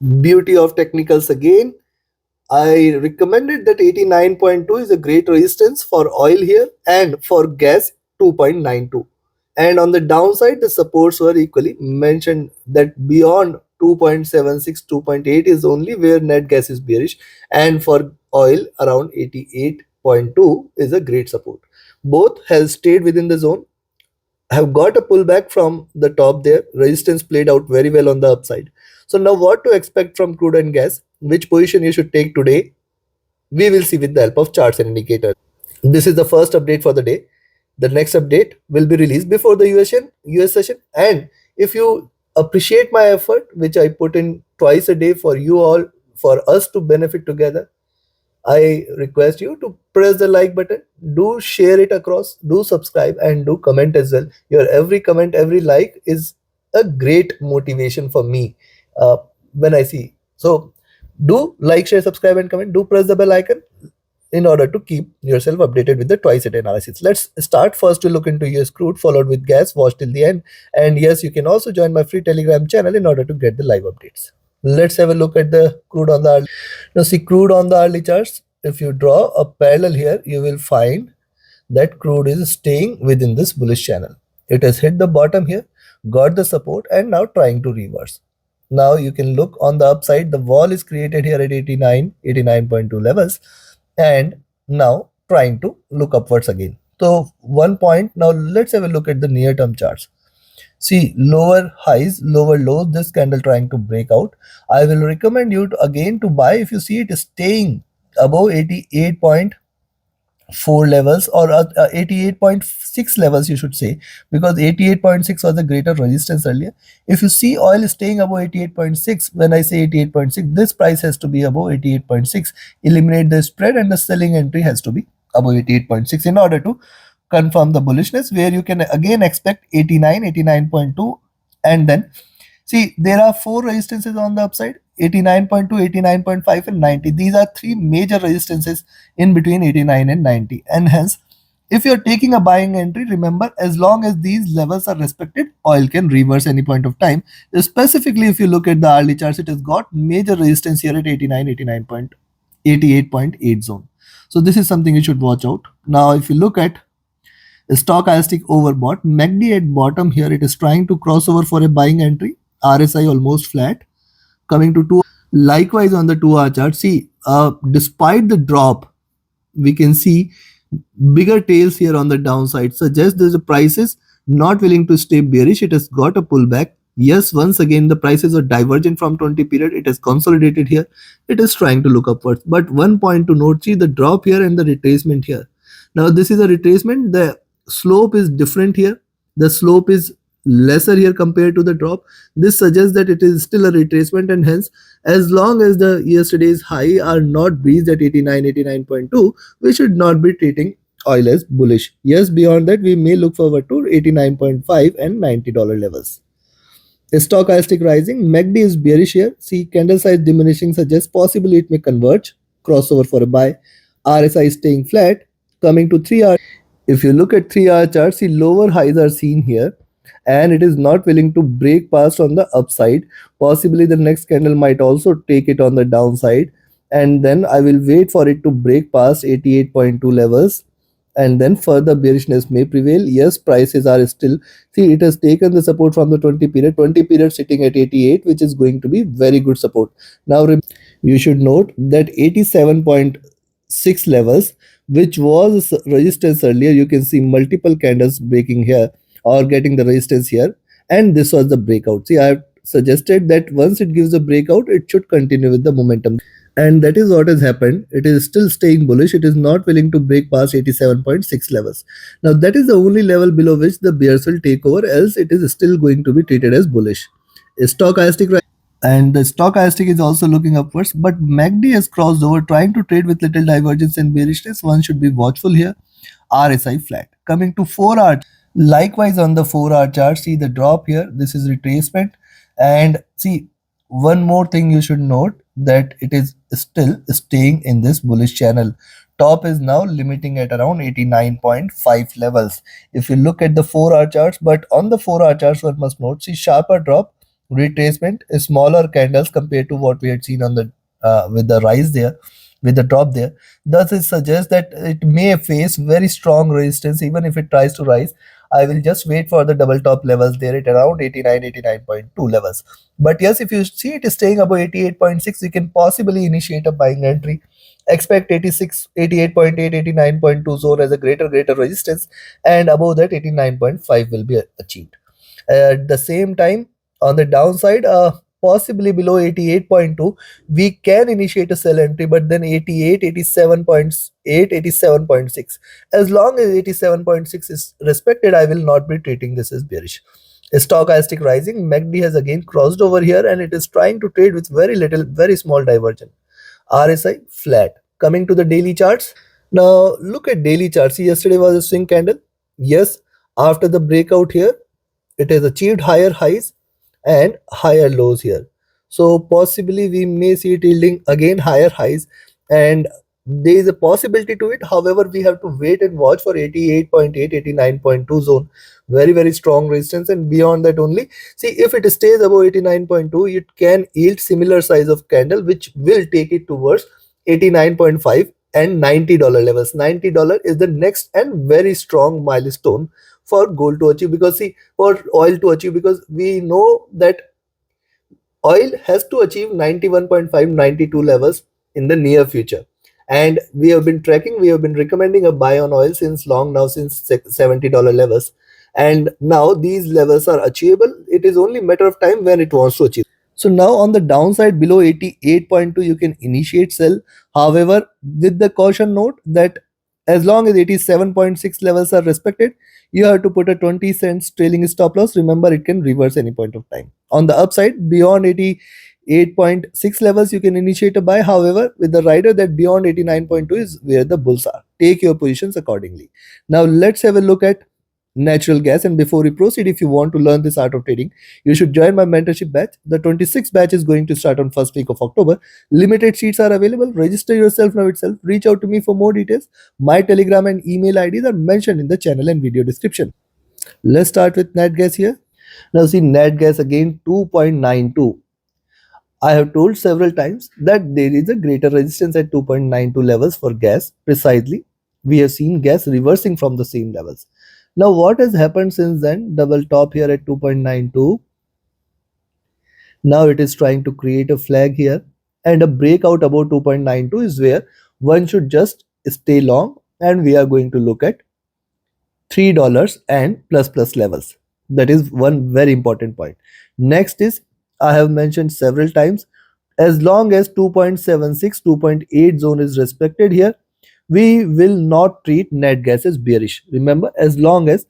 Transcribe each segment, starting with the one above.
Beauty of technicals again. I recommended that 89.2 is a great resistance for oil here and for gas 2.92. And on the downside, the supports were equally mentioned that beyond 2.76, 2.8 is only where net gas is bearish, and for oil around 88.2 is a great support. Both have stayed within the zone, have got a pullback from the top there. Resistance played out very well on the upside. So now what to expect from crude and gas? Which position you should take today? We will see with the help of charts and indicators. This is the first update for the day. The next update will be released before the US session. And if you appreciate my effort, which I put in twice a day for you all, for us to benefit together, I request you to press the like button, do share it across, do subscribe, and do comment as well. Your every comment, every like is a great motivation for me when I see. So do like, share, subscribe, and comment. Do press the bell icon in order to keep yourself updated with the twice a day analysis. Let's start first to look into US crude, followed with gas. Watch till the end. And yes, you can also join my free Telegram channel in order to get the live updates. Let's have a look at the crude on the early. Now see crude on the early charts. If you draw a parallel here, you will find that crude is staying within this bullish channel. It has hit the bottom here, got the support, and now trying to reverse. Now you can look on the upside. The wall is created here at 89.2 levels, and now trying to look upwards again. So 1 point. Now let's have a look at the near term charts. See lower highs, lower lows, this candle trying to break out. I will recommend you to again to buy if you see it staying above 88.4 levels or 88.6 levels, you should say, because 88.6 was a greater resistance earlier. If you see oil staying above 88.6, when I say 88.6, this price has to be above 88.6. Eliminate the spread and the selling entry has to be above 88.6 in order to confirm the bullishness, where you can again expect 89, 89.2, and then see there are four resistances on the upside: 89.2, 89.5, and 90. These are three major resistances in between 89 and 90, and hence if you're taking a buying entry, remember, as long as these levels are respected, oil can reverse any point of time. Specifically, if you look at the hourly charts, it has got major resistance here at 89, 88.8 zone. So this is something you should watch out. Now if you look at stochastic overbought, MACD at bottom here, it is trying to cross over for a buying entry. RSI almost flat, coming to 2. Likewise on the 2-hour chart, see despite the drop, we can see bigger tails here on the downside, suggests the price is not willing to stay bearish. It has got a pullback. Yes, once again the prices are divergent from 20 period. It has consolidated here. It is trying to look upwards. But 1 point to note, see the drop here and the retracement here. Now this is a retracement. The slope is different here. The slope is lesser here compared to the drop. This suggests that it is still a retracement, and hence as long as the yesterday's high are not breached at 89, 89.2, we should not be treating oil as bullish. Yes, beyond that we may look forward to 89.5 and $90 levels. Stochastic rising, MACD is bearish here. See candle size diminishing suggests possibly it may converge, crossover for a buy. RSI is staying flat. Coming to 3-hour, if you look at 3-hour chart, see lower highs are seen here, and it is not willing to break past on the upside. Possibly the next candle might also take it on the downside, and then I will wait for it to break past 88.2 levels, and then further bearishness may prevail. Yes, prices are still, see it has taken the support from the 20 period sitting at 88, which is going to be very good support. Now you should note that 87.6 levels, which was resistance earlier, you can see multiple candles breaking here or getting the resistance here, and this was the breakout. See, I have suggested that once it gives a breakout, it should continue with the momentum, and that is what has happened. It is still staying bullish. It is not willing to break past 87.6 levels. Now that is the only level below which the bears will take over, else it is still going to be treated as bullish. Stochastic, and the stochastic is also looking upwards, but MACD has crossed over, trying to trade with little divergence and bearishness. One should be watchful here. RSI flat. Coming to 4-hour, likewise on the 4-hour chart, see the drop here. This is retracement, and see one more thing you should note, that it is still staying in this bullish channel. Top is now limiting at around 89.5 levels. If you look at the 4-hour charts, but on the 4-hour charts, one must note, see sharper drop, retracement, smaller candles compared to what we had seen on the with the rise there, with the drop there. Thus, it suggests that it may face very strong resistance even if it tries to rise. I will just wait for the double top levels there at around 89, 89.2 levels. But yes, if you see it is staying above 88.6, you can possibly initiate a buying entry. Expect 86, 88.8, 89.2 zone as a greater resistance, and above that 89.5 will be achieved. At the same time, on the downside, possibly below 88.2, we can initiate a sell entry, but then 88, 87.8, 87.6. As long as 87.6 is respected, I will not be treating this as bearish. Stochastic rising, MACD has again crossed over here and it is trying to trade with very small diversion. RSI flat. Coming to the daily charts. Now look at daily charts. See, yesterday was a swing candle. Yes, after the breakout here, it has achieved higher highs and higher lows here. So possibly we may see it yielding again higher highs, and there is a possibility to it. However, we have to wait and watch for 88.8, 89.2 zone. Very strong resistance, and beyond that only. See, if it stays above 89.2, it can yield similar size of candle, which will take it towards 89.5 and $90 levels. $90 is the next and very strong milestone for gold to achieve, because see, for oil to achieve, because we know that oil has to achieve 91.5, 92 levels in the near future. And we have been recommending a buy on oil since long now, since $70 levels. And now these levels are achievable. It is only a matter of time when it wants to achieve. So now on the downside below 88.2, you can initiate sell. However, with the caution note that as long as 87.6 levels are respected, you have to put a 20 cents trailing stop loss. Remember, it can reverse any point of time. On the upside, beyond 88.6 levels, you can initiate a buy. However, with the rider that beyond 89.2 is where the bulls are. Take your positions accordingly. Now let's have a look at natural gas. And before we proceed, if you want to learn this art of trading, you should join my mentorship batch. The 26th batch is going to start on first week of October. Limited seats are available. Register yourself now itself. Reach out to me for more details. My Telegram and email IDs are mentioned in the channel and video description. Let's start with nat gas here. Now see, nat gas again 2.92. I have told several times that there is a greater resistance at 2.92 levels for gas. Precisely, we have seen gas reversing from the same levels. Now what has happened since then? Double top here at 2.92. Now it is trying to create a flag here, and a breakout above 2.92 is where one should just stay long, and we are going to look at $3 and plus levels. That is one very important point. Next is, I have mentioned several times, as long as 2.76, 2.8 zone is respected here, we will not treat net gas as bearish. Remember, as long as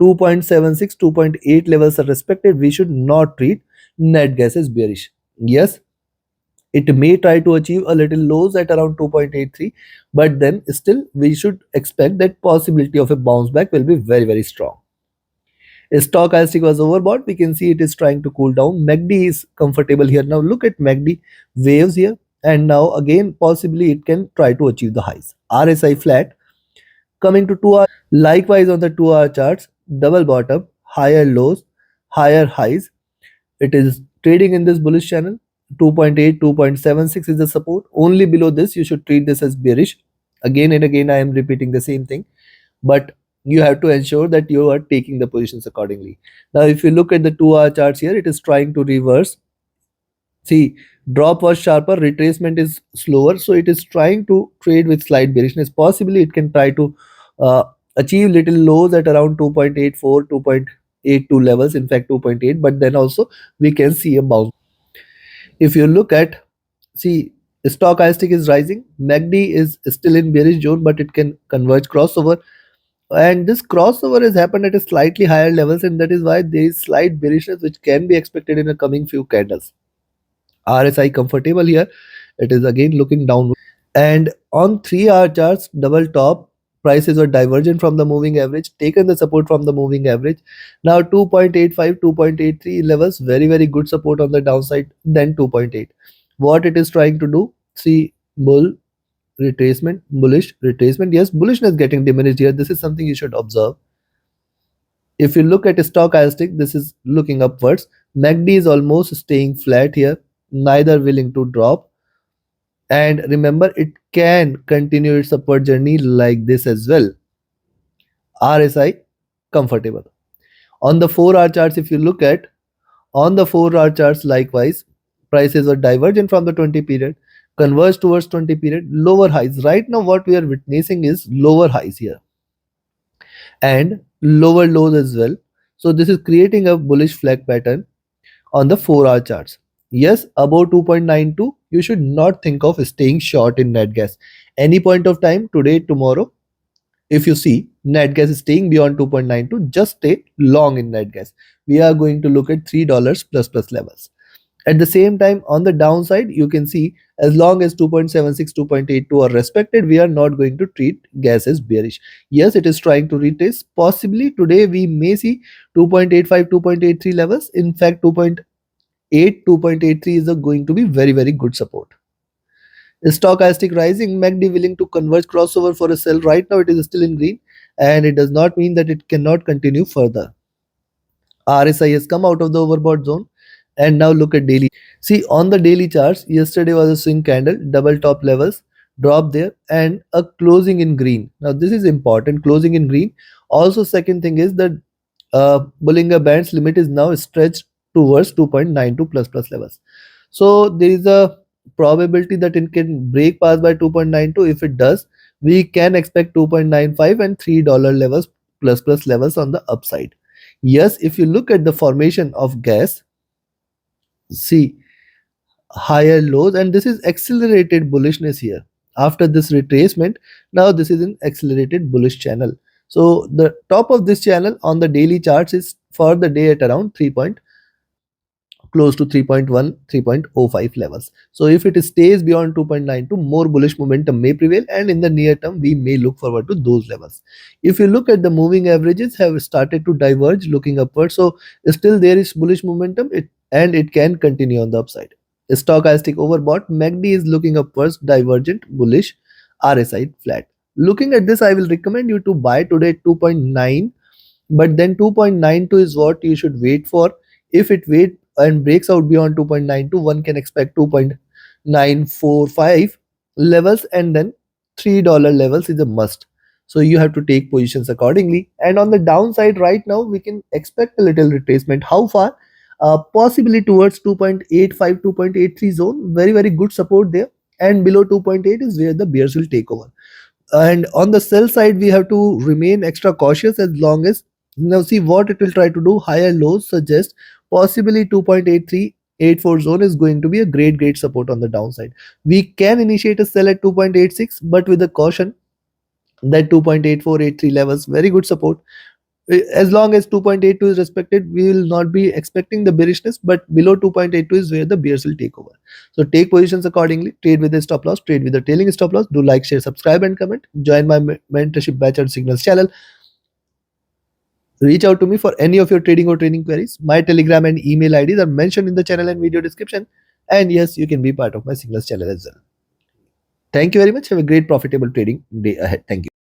2.76, 2.8 levels are respected, we should not treat net gas as bearish. Yes, it may try to achieve a little lows at around 2.83, but then still we should expect that possibility of a bounce back will be very strong. Stochastic was overbought. We can see it is trying to cool down. MACD is comfortable here. Now look at MACD waves here, and now again possibly it can try to achieve the highs. RSI flat. Coming to 2 hour, likewise on the 2 hour charts, double bottom, higher lows, higher highs. It is trading in this bullish channel. 2.8, 2.76 is the support. Only below this you should treat this as bearish. Again and again I am repeating the same thing, but you have to ensure that you are taking the positions accordingly. Now if you look at the 2 hour charts here, it is trying to reverse. See, drop was sharper, retracement is slower, so it is trying to trade with slight bearishness. Possibly it can try to achieve little lows at around 2.84, 2.82 levels, in fact 2.8, but then also we can see a bounce. If you look at, see, stochastic is rising, MACD is still in bearish zone, but it can converge crossover, and this crossover has happened at a slightly higher levels, and that is why there is slight bearishness which can be expected in the coming few candles. RSI comfortable here, it is again looking downward, and on 3 hour charts, double top, prices were divergent from the moving average, taken the support from the moving average. Now 2.85, 2.83 levels, very good support on the downside, then 2.8. What it is trying to do, see, bull retracement, bullish retracement. Yes, bullishness getting diminished here. This is something you should observe. If you look at stochastic, this is looking upwards, MACD is almost staying flat here, neither willing to drop. And remember, it can continue its upward journey like this as well. RSI comfortable. On the 4-hour charts, if you look at, on the 4-hour charts likewise, prices were divergent from the 20 period, converged towards 20 period, lower highs. Right now what we are witnessing is lower highs here and lower lows as well. So this is creating a bullish flag pattern on the 4-hour charts. Yes, above 2.92, you should not think of staying short in net gas. Any point of time, today, tomorrow, if you see net gas is staying beyond 2.92, just stay long in net gas. We are going to look at $3 plus levels. At the same time, on the downside, you can see as long as 2.76, 2.82 are respected, we are not going to treat gas as bearish. Yes, it is trying to retest. Possibly today we may see 2.85, 2.83 levels. In fact, 2.8, 2.83 is going to be very good support. Stochastic rising, MACD willing to converge crossover for a sell. Right now it is still in green, and it does not mean that it cannot continue further. RSI has come out of the overbought zone, and now look at daily. See, on the daily charts, yesterday was a swing candle, double top levels, drop there, and a closing in green. Now this is important, closing in green. Also, second thing is that Bollinger Band's limit is now stretched towards 2.92 plus levels. So there is a probability that it can break past by 2.92. If it does, we can expect 2.95 and $3 levels plus levels on the upside. Yes, if you look at the formation of gas, see higher lows, and this is accelerated bullishness here. After this retracement, now this is an accelerated bullish channel. So the top of this channel on the daily charts is for the day at around close to 3.1, 3.05 levels. So if it stays beyond 2.92, more bullish momentum may prevail, and in the near term we may look forward to those levels. If you look at the moving averages, have started to diverge looking upward, so still there is bullish momentum, and it can continue on the upside. Stochastic overbought, MACD is looking upwards, divergent, bullish, RSI flat. Looking at this, I will recommend you to buy today 2.9, but then 2.92 is what you should wait for. If it wait and breaks out beyond 2.92, one can expect 2.945 levels, and then $3 levels is a must. So you have to take positions accordingly. And on the downside, right now we can expect a little retracement. How far? Possibly towards 2.85, 2.83 zone. Very good support there, and below 2.8 is where the bears will take over. And on the sell side, we have to remain extra cautious, as long as, now see what it will try to do. Higher lows suggest possibly 2.83, 84 zone is going to be a great support on the downside. We can initiate a sell at 2.86, but with a caution that 2.84, 83 levels, very good support. As long as 2.82 is respected, we will not be expecting the bearishness, but below 2.82 is where the bears will take over. So take positions accordingly, trade with a stop loss, trade with a trailing stop loss. Do like, share, subscribe and comment. Join my mentorship batch on Signals channel. Reach out to me for any of your trading or training queries. My Telegram and email IDs are mentioned in the channel and video description. And yes, you can be part of my Signals channel as well. Thank you very much. Have a great profitable trading day ahead. Thank you.